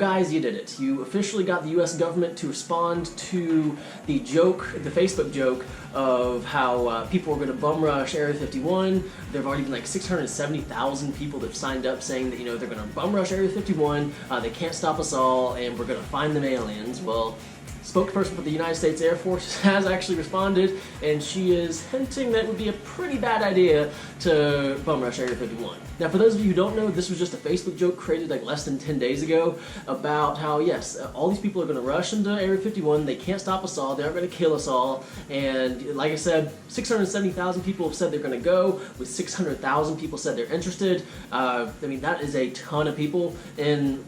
guys, you did it. You officially got the US government to respond to the joke, the Facebook joke of how people were going to bum rush Area 51. There have already been like 670,000 people that have signed up saying that, you know, they're going to bum rush Area 51, they can't stop us all, and we're going to find them aliens. Well, spokesperson for the United States Air Force has actually responded, and she is hinting that it would be a pretty bad idea to bum rush Area 51. Now, for those of you who don't know, this was just a Facebook joke created like less than 10 days ago about how, yes, all these people are going to rush into Area 51, they can't stop us all, they're going to kill us all, and like I said, 670,000 people have said they're going to go, with 600,000 people said they're interested. I mean, that is a ton of people, and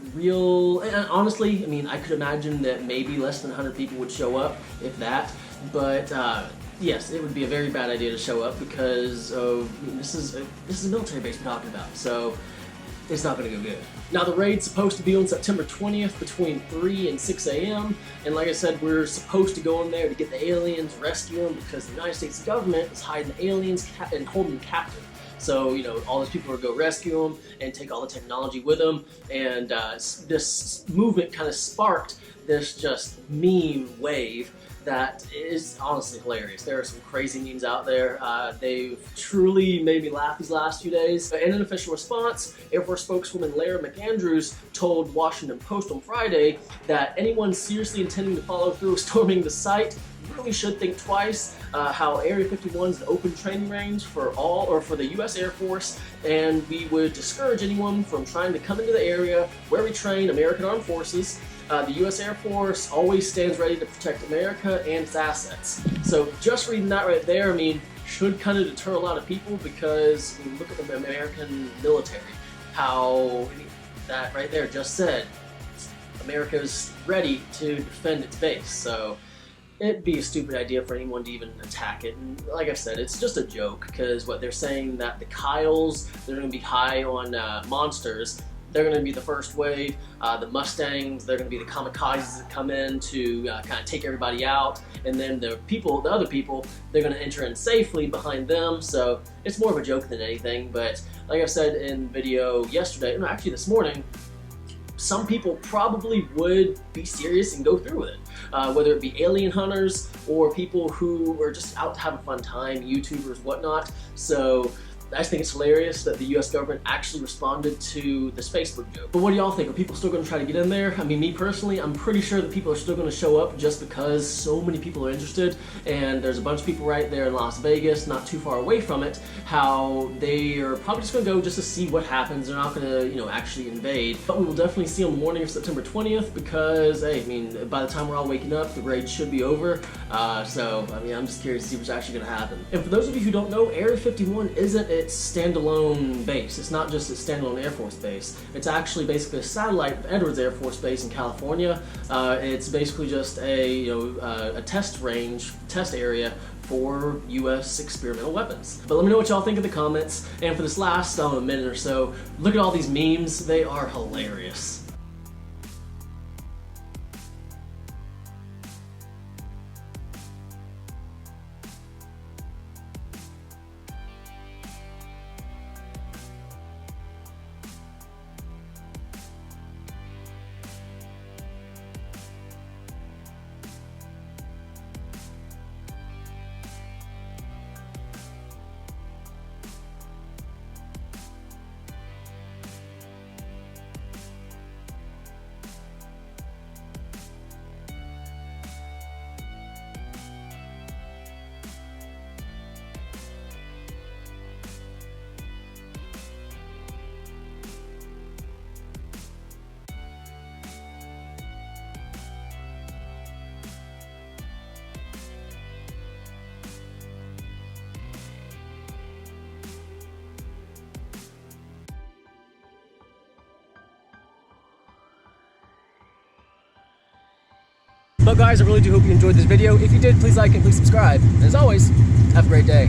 honestly, I mean, I could imagine that maybe less than 100 people would show up, if that, but yes, it would be a very bad idea to show up because this is a military base we're talking about, so it's not going to go good. Now, the raid's supposed to be on September 20th between 3 and 6 a.m. And like I said, we're supposed to go in there to get the aliens, rescue them, because the United States government is hiding the aliens and holding them captive. So, you know, all those people are going to go rescue them and take all the technology with them. And this movement kind of sparked this just meme wave that is honestly hilarious. There are some crazy memes out there. They've truly made me laugh these last few days. In an official response, Air Force spokeswoman Lara McAndrews told Washington Post on Friday that anyone seriously intending to follow through storming the site really should think twice. How Area 51 is an open training range for the U.S. Air Force, and we would discourage anyone from trying to come into the area where we train American Armed Forces. The U.S. Air Force always stands ready to protect America and its assets. So just reading that right there, I mean, should kind of deter a lot of people because I mean, look at the American military. How that right there just said America's ready to defend its base. So it'd be a stupid idea for anyone to even attack it. And like I said, it's just a joke because what they're saying that the Kyles, they're going to be high on monsters. They're going to be the first wave. The Mustangs, they're going to be the kamikazes that come in to kind of take everybody out. And then the other people, they're going to enter in safely behind them. So it's more of a joke than anything. But like I said in the video yesterday, no, actually this morning, some people probably would be serious and go through with it. Whether it be alien hunters or people who are just out to have a fun time, YouTubers, whatnot. So I just think it's hilarious that the US government actually responded to this Facebook joke. But what do y'all think? Are people still going to try to get in there? I mean, me personally, I'm pretty sure that people are still going to show up just because so many people are interested, and there's a bunch of people right there in Las Vegas, not too far away from it, how they are probably just going to go just to see what happens. They're not going to, you know, actually invade. But we will definitely see on the morning of September 20th because, hey, I mean, by the time we're all waking up, the raid should be over. So, I mean, I'm just curious to see what's actually going to happen. And for those of you who don't know, Area 51 isn't its standalone base. It's not just its standalone Air Force base. It's actually basically a satellite of Edwards Air Force Base in California. It's basically just a test range, test area for U.S. experimental weapons. But let me know what y'all think in the comments. And for this last minute or so, look at all these memes. They are hilarious. But guys, I really do hope you enjoyed this video. If you did, please like and please subscribe. And as always, have a great day.